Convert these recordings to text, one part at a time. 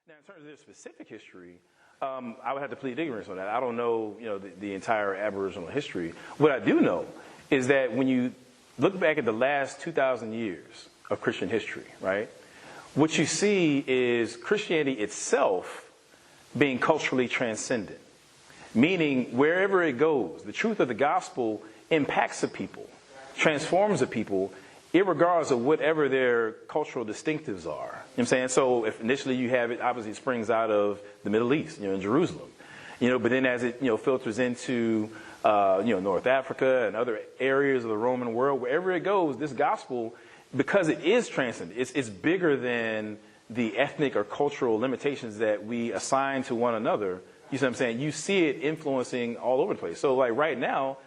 Now, in terms of their specific history, I would have to plead ignorance on that. I don't know, the entire Aboriginal history. What I do know is that when you look back at the last 2,000 years of Christian history, right, what you see is Christianity itself being culturally transcendent, meaning wherever it goes, the truth of the gospel impacts a people, transforms a people, irregardless of whatever their cultural distinctives are. You know what I'm saying? So if initially you have it, obviously it springs out of the Middle East, in Jerusalem. But then as it, filters into, North Africa and other areas of the Roman world, wherever it goes, this gospel, because it is transcendent, it's bigger than the ethnic or cultural limitations that we assign to one another. You see what I'm saying? You see it influencing all over the place. So like right now,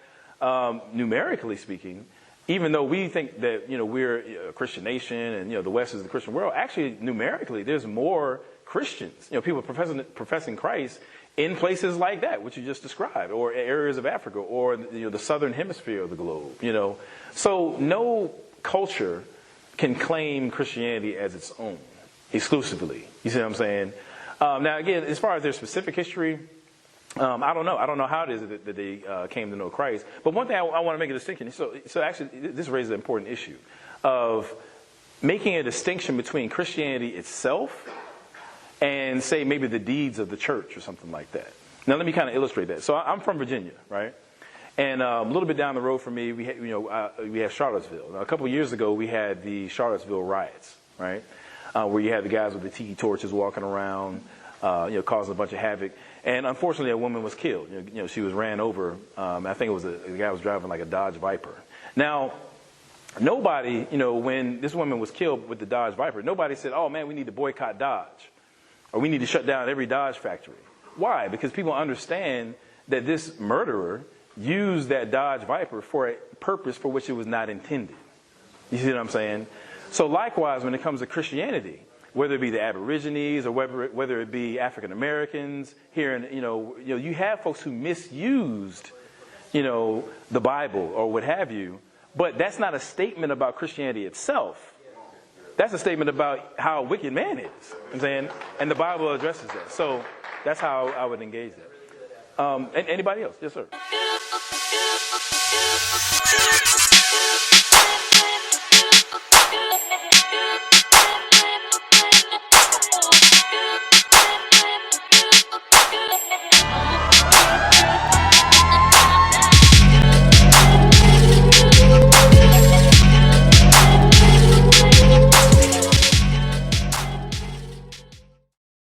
numerically speaking, even though we think that, we're a Christian nation and, the West is the Christian world, actually, numerically, there's more Christians, people professing Christ in places like that, which you just described, or areas of Africa, or, the southern hemisphere of the globe, So no culture can claim Christianity as its own exclusively. You see what I'm saying? Now, again, as far as their specific history, I don't know. I don't know how it is that they came to know Christ. But one thing I want to make a distinction. So actually, this raises an important issue of making a distinction between Christianity itself and, say, maybe the deeds of the church or something like that. Now, let me kind of illustrate that. So I'm from Virginia, right? And a little bit down the road from me, we have Charlottesville. Now, a couple of years ago, we had the Charlottesville riots, right? Where you had the guys with the tiki torches walking around, causing a bunch of havoc. And unfortunately, a woman was killed. She was ran over. I think it was the guy was driving like a Dodge Viper. Now, nobody, when this woman was killed with the Dodge Viper, nobody said, "Oh man, we need to boycott Dodge, or we need to shut down every Dodge factory." Why? Because people understand that this murderer used that Dodge Viper for a purpose for which it was not intended. You see what I'm saying? So likewise, when it comes to Christianity, whether it be the Aborigines or whether it be African Americans here, and you have folks who misused, the Bible or what have you, but that's not a statement about Christianity itself. That's a statement about how a wicked man is. You know what I'm saying, and the Bible addresses that. So that's how I would engage that. Anybody else? Yes, sir.